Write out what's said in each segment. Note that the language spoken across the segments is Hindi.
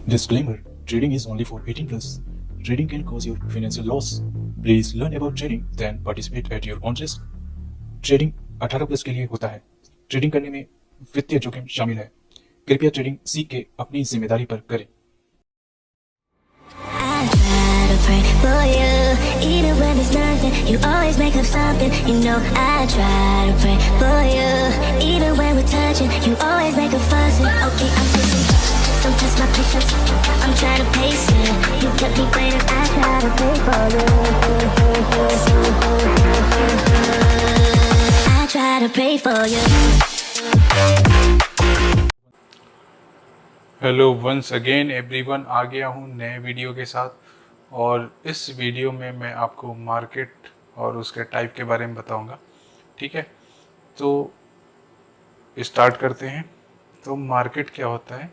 Disclaimer: Trading is only for 18 plus. Trading can cause your financial loss. Please learn about trading, then participate at your own risk. Trading 18 plus के लिए होता है। ट्रेडिंग करने में वित्तीय जोखिम शामिल है। कृपया ट्रेडिंग सीख के अपनी जिम्मेदारी पर करें। Pray for you, even when there's nothing, you always make up something. You know I try to pray for you, even when we're touching, you always make a fuss. Okay, I'm pushing, don't test my patience. I'm trying to pace it. You kept me waiting. I try to pray for you. I try to pray for you. Hello once again everyone, आ गया हूँ नए वीडियो के साथ। और इस वीडियो में मैं आपको मार्केट और उसके टाइप के बारे में बताऊंगा। ठीक है, तो स्टार्ट करते हैं। तो मार्केट क्या होता है?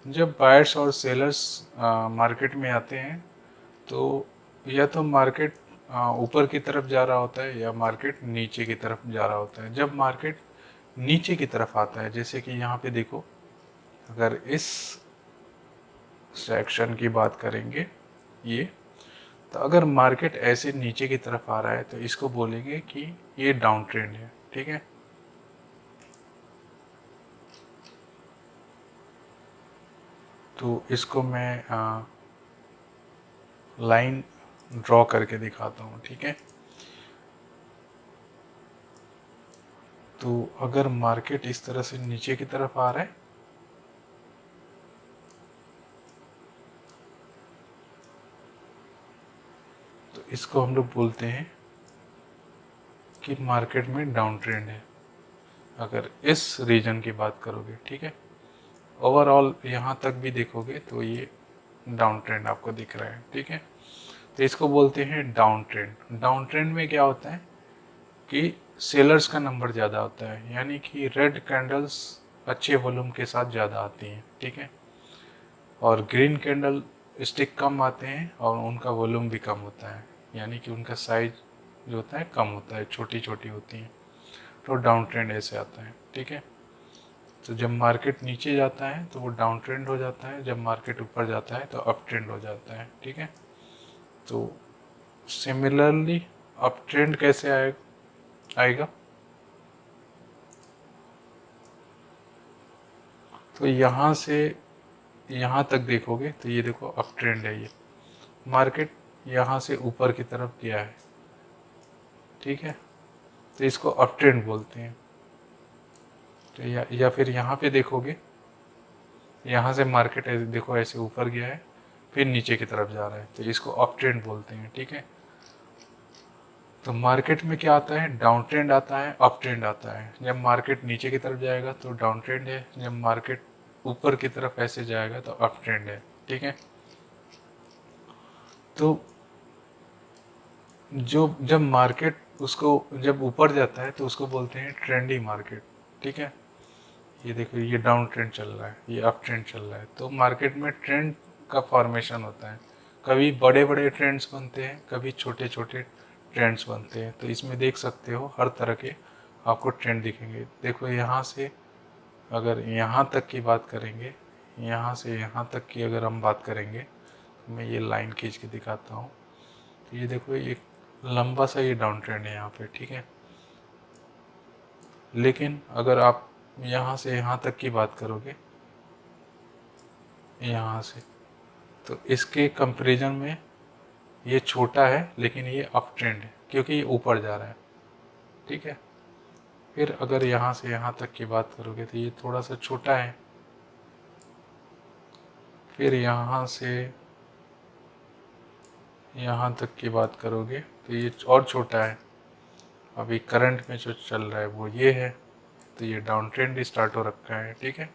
जब बायर्स और सेलर्स मार्केट में आते हैं तो या तो मार्केट ऊपर की तरफ जा रहा होता है या मार्केट नीचे की तरफ जा रहा होता है। जब मार्केट नीचे की तरफ आता है, जैसे कि यहाँ पे देखो, अगर इस सेक्शन की बात करेंगे ये, तो अगर मार्केट ऐसे नीचे की तरफ आ रहा है तो इसको बोलेंगे कि ये डाउन ट्रेंड है। ठीक है, तो इसको मैं लाइन ड्रॉ करके दिखाता हूँ। ठीक है, तो अगर मार्केट इस तरह से नीचे की तरफ आ रहा है तो इसको हम लोग बोलते हैं कि मार्केट में डाउन ट्रेंड है, अगर इस रीजन की बात करोगे। ठीक है, ओवरऑल यहाँ तक भी देखोगे तो ये डाउन ट्रेंड आपको दिख रहा है। ठीक है, तो इसको बोलते हैं डाउन ट्रेंड। डाउन ट्रेंड में क्या होता है कि सेलर्स का नंबर ज़्यादा होता है, यानी कि रेड कैंडल्स अच्छे वॉल्यूम के साथ ज़्यादा आती हैं। ठीक है, और ग्रीन कैंडल स्टिक कम आते हैं और उनका वॉल्यूम भी कम होता है, यानी कि उनका साइज जो होता है कम होता है, छोटी छोटी होती हैं। तो डाउन ट्रेंड ऐसे आता है। ठीक है, तो जब मार्केट नीचे जाता है तो वो डाउन ट्रेंड हो जाता है, जब मार्केट ऊपर जाता है तो अप ट्रेंड हो जाता है। ठीक है, तो सिमिलरली अप ट्रेंड कैसे आएगा? तो यहाँ से यहाँ तक देखोगे तो ये देखो अप ट्रेंड है, ये मार्केट यहाँ से ऊपर की तरफ गया है। ठीक है, तो इसको अप ट्रेंड बोलते हैं। तो या फिर यहाँ पे देखोगे, यहाँ से मार्केट ऐसे देखो, ऐसे ऊपर गया है फिर नीचे की तरफ जा रहा है, तो इसको अप ट्रेंड बोलते हैं। ठीक है, तो मार्केट में क्या आता है? डाउन ट्रेंड आता है, अप ट्रेंड आता है। जब मार्केट नीचे की तरफ जाएगा तो डाउन ट्रेंड है, जब मार्केट ऊपर की तरफ ऐसे जाएगा तो अप ट्रेंड है। ठीक है, तो जब मार्केट उसको जब ऊपर जाता है तो उसको बोलते हैं ट्रेंडी मार्केट। ठीक है, ये देखो, ये डाउन ट्रेंड चल रहा है, ये अप ट्रेंड चल रहा है। तो मार्केट में ट्रेंड का फॉर्मेशन होता है, कभी बड़े बड़े ट्रेंड्स बनते हैं, कभी छोटे छोटे ट्रेंड्स बनते हैं। तो इसमें देख सकते हो हर तरह के आपको ट्रेंड दिखेंगे। देखो, यहाँ से अगर यहाँ तक की बात करेंगे, यहाँ से यहाँ तक की अगर हम बात करेंगे, तो मैं ये लाइन खींच के दिखाता हूँ। तो ये देखो, एक लंबा सा ये डाउन ट्रेंड है यहाँ पे। ठीक है, लेकिन अगर आप यहाँ से यहाँ तक की बात करोगे, यहाँ से, तो इसके कंपैरिजन में ये छोटा है, लेकिन ये अप ट्रेंड है क्योंकि ये ऊपर जा रहा है। ठीक है, फिर अगर यहाँ से यहाँ तक की बात करोगे तो ये थोड़ा सा छोटा है। फिर यहाँ से यहाँ तक की बात करोगे तो ये और छोटा है। अभी करंट में जो चल रहा है वो ये है, तो ये डाउन ट्रेंड स्टार्ट हो रखा है। ठीक है,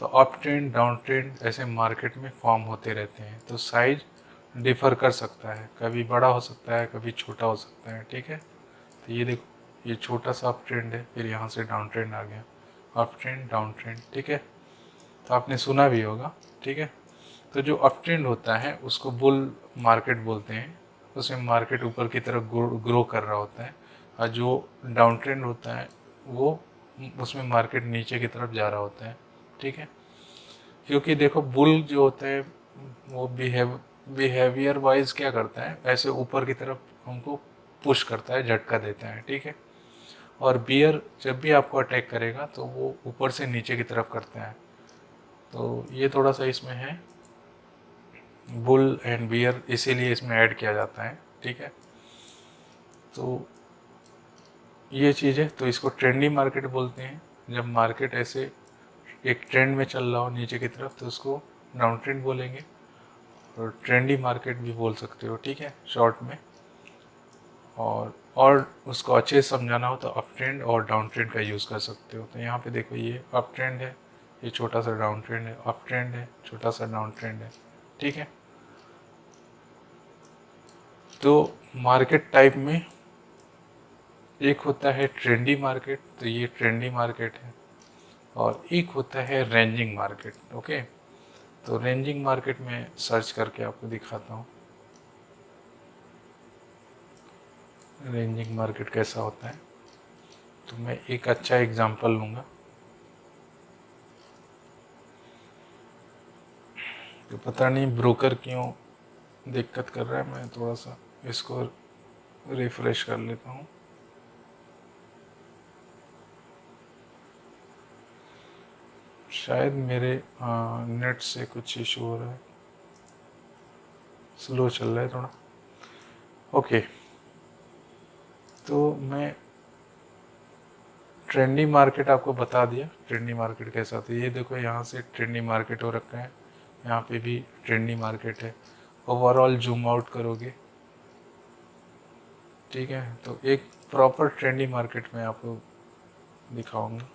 तो अप ट्रेंड, डाउन ट्रेंड ऐसे मार्केट में फॉर्म होते रहते हैं। तो साइज डिफर कर सकता है, कभी बड़ा हो सकता है, कभी छोटा हो सकता है। ठीक है, तो ये देखो, ये छोटा सा अप ट्रेंड है, फिर यहाँ से डाउन ट्रेंड आ गया, अप ट्रेंड, डाउन ट्रेंड। ठीक है, तो आपने सुना भी होगा। ठीक है, तो जो अप ट्रेंड होता है उसको बुल मार्केट बोलते हैं, उसमें मार्केट ऊपर की तरफ ग्रो कर रहा होता है। और जो डाउन ट्रेंड होता है वो उसमें मार्केट नीचे की तरफ जा रहा होता है। ठीक है, क्योंकि देखो बुल जो होता है वो बिहेवियर वाइज क्या करता है, ऐसे ऊपर की तरफ हमको पुश करता है, झटका देता है, ठीक है। और बियर जब भी आपको अटैक करेगा तो वो ऊपर से नीचे की तरफ करता है। तो ये थोड़ा सा इसमें है, बुल एंड बियर इसीलिए इसमें ऐड किया जाता है, ठीक है। तो ये चीज़ है, तो इसको ट्रेंडी मार्केट बोलते हैं। जब मार्केट ऐसे एक ट्रेंड में चल रहा हो नीचे की तरफ तो उसको डाउन ट्रेंड बोलेंगे, और ट्रेंडी मार्केट भी बोल सकते हो, ठीक है, शॉर्ट में। और उसको अच्छे से समझाना हो तो अप ट्रेंड और डाउन ट्रेंड का यूज़ कर सकते हो। तो यहाँ पे देखो ये अप ट्रेंड है, ये छोटा सा डाउन ट्रेंड है, अप ट्रेंड है, छोटा सा डाउन ट्रेंड है, ठीक है। तो मार्केट टाइप में एक होता है ट्रेंडी मार्केट, तो ये ट्रेंडी मार्केट है, और एक होता है रेंजिंग मार्केट, ओके। तो रेंजिंग मार्केट में सर्च करके आपको दिखाता हूँ रेंजिंग मार्केट कैसा होता है। तो मैं एक अच्छा एग्जांपल लूँगा। तो पता नहीं ब्रोकर क्यों दिक्कत कर रहा है, मैं थोड़ा सा इसको रिफ्रेश कर लेता हूँ। शायद मेरे नेट से कुछ इशू हो रहा है, स्लो चल रहा है थोड़ा, ओके। तो मैं ट्रेंडी मार्केट आपको बता दिया, ट्रेंडी मार्केट कैसा था। ये देखो यहाँ से ट्रेंडी मार्केट हो रखा है, यहाँ पे भी ट्रेंडी मार्केट है। ओवरऑल जूम आउट करोगे, ठीक है, तो एक प्रॉपर ट्रेंडी मार्केट में आपको दिखाऊंगा।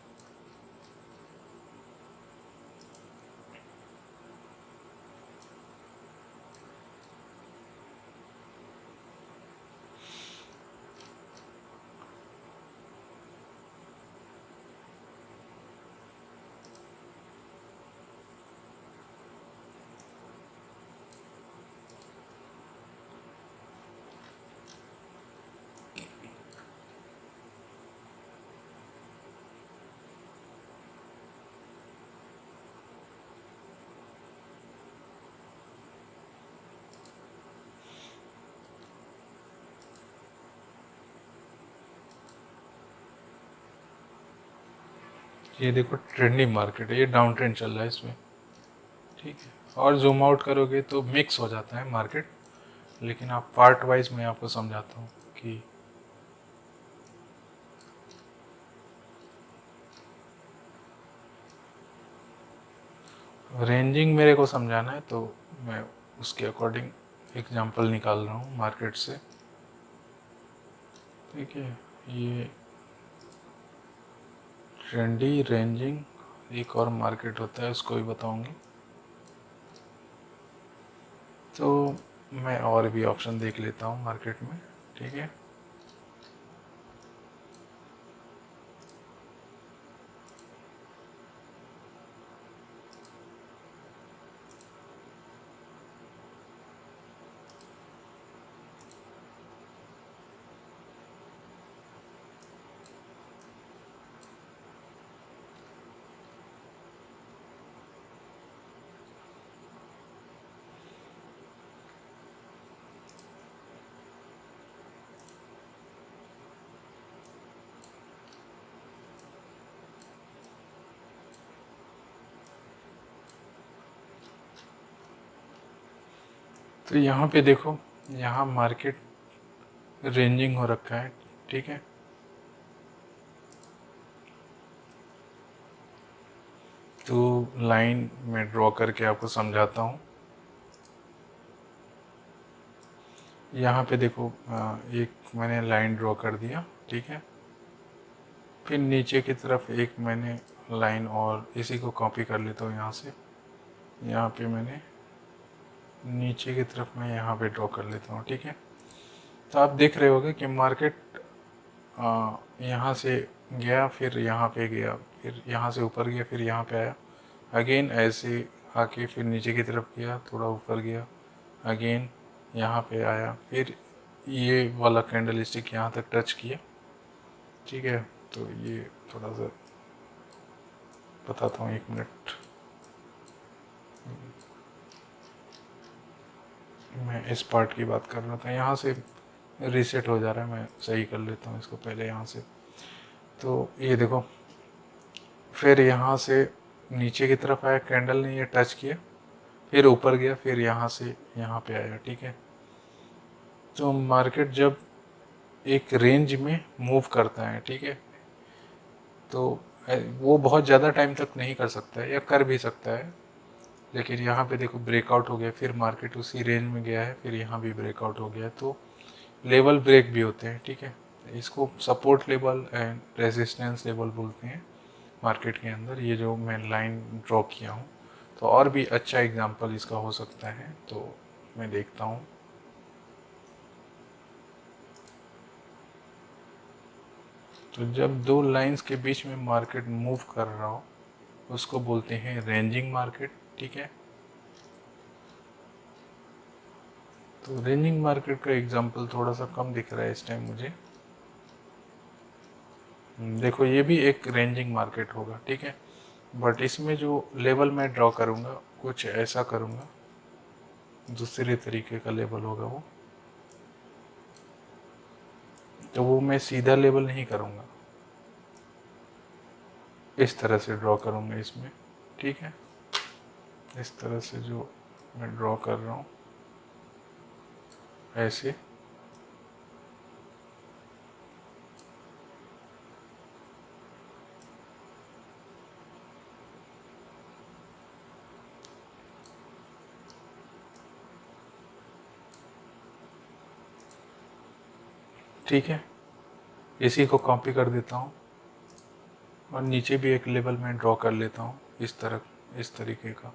ये देखो ट्रेंडी मार्केट है, ये डाउन ट्रेंड चल रहा है इसमें, ठीक है। और जूम आउट करोगे तो मिक्स हो जाता है मार्केट, लेकिन आप पार्ट वाइज मैं आपको समझाता हूँ कि रेंजिंग मेरे को समझाना है, तो मैं उसके अकॉर्डिंग एग्जांपल निकाल रहा हूँ मार्केट से, ठीक है। ये ट्रेंडी, रेंजिंग, एक और मार्केट होता है उसको भी बताऊंगी। तो मैं और भी ऑप्शन देख लेता हूँ मार्केट में, ठीक है। तो यहाँ पे देखो, यहाँ मार्केट रेंजिंग हो रखा है, ठीक है। तो लाइन में ड्रॉ करके आपको समझाता हूँ। यहाँ पे देखो एक मैंने लाइन ड्रॉ कर दिया, ठीक है। फिर नीचे की तरफ एक मैंने लाइन, और इसी को कॉपी कर लेता हूँ यहाँ से। यहाँ पे मैंने नीचे की तरफ मैं यहाँ पे ड्रॉ कर लेता हूँ, ठीक है। तो आप देख रहे होगे कि मार्केट यहाँ से गया, फिर यहाँ पे गया, फिर यहाँ से ऊपर गया, फिर यहाँ पे आया, अगेन ऐसे आके फिर नीचे की तरफ गया, थोड़ा ऊपर गया, अगेन यहाँ पे आया, फिर ये वाला कैंडल स्टिक यहाँ तक टच किया, ठीक है। तो ये थोड़ा सा बताता हूँ, एक मिनट। मैं इस पार्ट की बात कर रहा था, यहाँ से रीसेट हो जा रहा है, मैं सही कर लेता हूँ इसको पहले यहाँ से। तो ये देखो, फिर यहाँ से नीचे की तरफ आया, कैंडल ने ये टच किया, फिर ऊपर गया, फिर यहाँ से यहाँ पे आया, ठीक है। तो मार्केट जब एक रेंज में मूव करता है, ठीक है, तो वो बहुत ज़्यादा टाइम तक नहीं कर सकता है, या कर भी सकता है, लेकिन यहाँ पे देखो ब्रेकआउट हो गया, फिर मार्केट उसी रेंज में गया है, फिर यहाँ भी ब्रेकआउट हो गया, तो लेवल ब्रेक भी होते हैं, ठीक है। इसको support level and resistance level बोलते हैं मार्केट के अंदर। ये जो मैं लाइन ड्रॉ किया हूँ, तो और भी अच्छा एग्जांपल इसका हो सकता है, तो मैं देखता हूँ। तो जब दो लाइंस के बीच में मार्केट मूव कर रहा हो, उसको बोलते हैं रेंजिंग मार्केट, ठीक है। तो रेंजिंग मार्केट का एग्जांपल थोड़ा सा कम दिख रहा है इस टाइम मुझे। देखो ये भी एक रेंजिंग मार्केट होगा, ठीक है, बट इसमें जो लेवल मैं ड्रॉ करूँगा कुछ ऐसा करूँगा, दूसरे तरीके का लेवल होगा वो। तो वो मैं सीधा लेवल नहीं करूँगा, इस तरह से ड्रॉ करूँगा इसमें, ठीक है। इस तरह से जो मैं ड्रॉ कर रहा हूँ ऐसे, ठीक है। इसी को कॉपी कर देता हूँ और नीचे भी एक लेवल मैं ड्रॉ कर लेता हूँ इस तरीके का,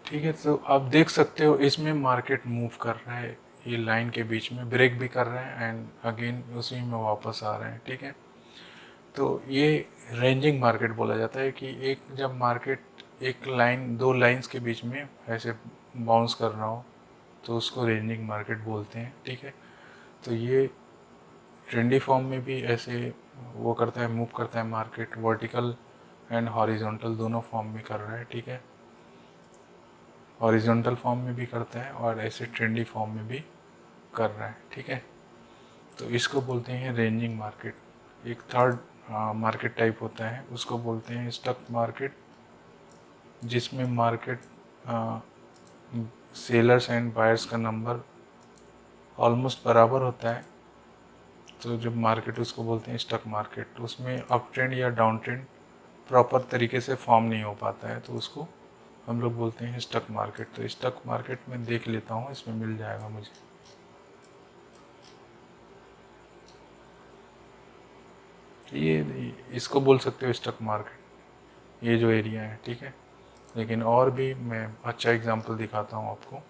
ठीक है। तो आप देख सकते हो इसमें मार्केट मूव कर रहा है, ये लाइन के बीच में ब्रेक भी कर रहा है एंड अगेन उसी में वापस आ रहे हैं, ठीक है। तो ये रेंजिंग मार्केट बोला जाता है कि एक जब मार्केट एक लाइन, दो लाइंस के बीच में ऐसे बाउंस कर रहा हो, तो उसको रेंजिंग मार्केट बोलते हैं, ठीक है। तो ये ट्रेंडी फॉर्म में भी ऐसे वो करता है, मूव करता है मार्केट, वर्टिकल एंड हॉरिजॉन्टल दोनों फॉर्म में कर रहा है, ठीक है। हॉरिजॉन्टल फॉर्म में भी करता है और ऐसे ट्रेंडी फॉर्म में भी कर रहा है, ठीक है। तो इसको बोलते हैं रेंजिंग मार्केट। एक थर्ड मार्केट टाइप होता है, उसको बोलते हैं स्टक मार्केट, जिसमें मार्केट सेलर्स एंड बायर्स का नंबर ऑलमोस्ट बराबर होता है। तो जब मार्केट, उसको बोलते हैं स्टक मार्केट, उसमें अप ट्रेंड या डाउन ट्रेंड प्रॉपर तरीके से फॉर्म नहीं हो पाता है, तो उसको हम लोग बोलते हैं स्टक मार्केट। तो स्टक मार्केट में देख लेता हूँ, इसमें मिल जाएगा मुझे। ये इसको बोल सकते हो स्टक मार्केट, ये जो एरिया है, ठीक है। लेकिन और भी मैं अच्छा एग्जांपल दिखाता हूँ आपको।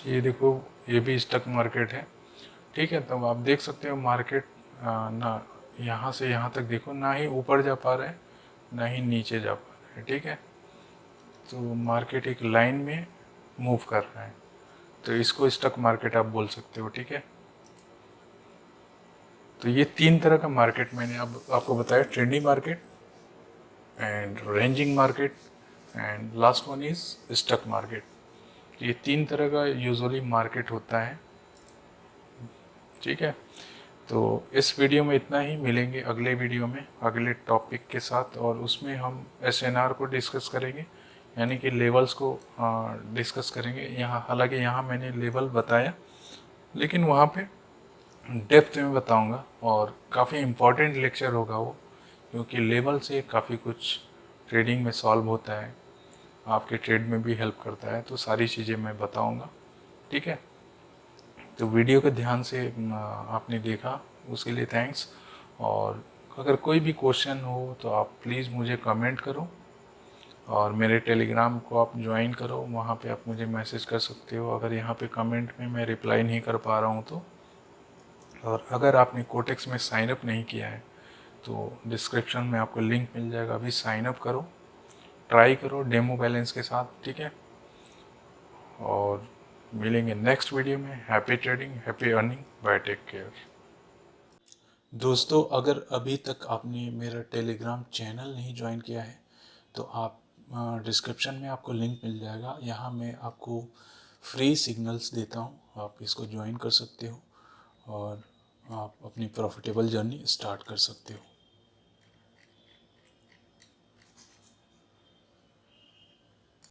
ये देखो, ये भी स्टक मार्केट है, ठीक है। तो आप देख सकते हो मार्केट ना यहाँ से यहाँ तक देखो, ना ही ऊपर जा पा रहा है ना ही नीचे जा पा रहा है, ठीक है। तो मार्केट एक लाइन में मूव कर रहा है, तो इसको स्टक मार्केट आप बोल सकते हो, ठीक है। तो ये तीन तरह का मार्केट मैंने अब आपको बताया, trendy market and ranging market and last one is stock market. ये तीन तरह का यूजुअली मार्केट होता है, ठीक है। तो इस वीडियो में इतना ही, मिलेंगे अगले वीडियो में अगले टॉपिक के साथ, और उसमें हम SNR को डिस्कस करेंगे, यानी कि लेवल्स को डिस्कस करेंगे। यहाँ हालांकि यहाँ मैंने लेवल बताया, लेकिन वहाँ पे डेप्थ में बताऊँगा, और काफ़ी इम्पोर्टेंट लेक्चर होगा वो, क्योंकि लेवल से काफ़ी कुछ ट्रेडिंग में सॉल्व होता है, आपके ट्रेड में भी हेल्प करता है। तो सारी चीज़ें मैं बताऊँगा, ठीक है। तो वीडियो को ध्यान से आपने देखा, उसके लिए थैंक्स। और अगर कोई भी क्वेश्चन हो तो आप प्लीज़ मुझे कमेंट करो, और मेरे टेलीग्राम को आप ज्वाइन करो, वहाँ पे आप मुझे मैसेज कर सकते हो अगर यहाँ पे कमेंट में मैं रिप्लाई नहीं कर पा रहा हूँ तो। और अगर आपने कोटेक्स में साइन अप नहीं किया है तो डिस्क्रिप्शन में आपको लिंक मिल जाएगा, अभी साइन अप करो, ट्राई करो डेमो बैलेंस के साथ, ठीक है। और मिलेंगे नेक्स्ट वीडियो में। Happy trading, happy earning, bye, take care. दोस्तों, अगर अभी तक आपने मेरा टेलीग्राम चैनल नहीं ज्वाइन किया है तो आप डिस्क्रिप्शन में आपको लिंक मिल जाएगा, यहाँ मैं आपको फ्री सिग्नल्स देता हूँ, आप इसको ज्वाइन कर सकते हो और आप अपनी प्रॉफिटेबल जर्नी स्टार्ट कर सकते हो।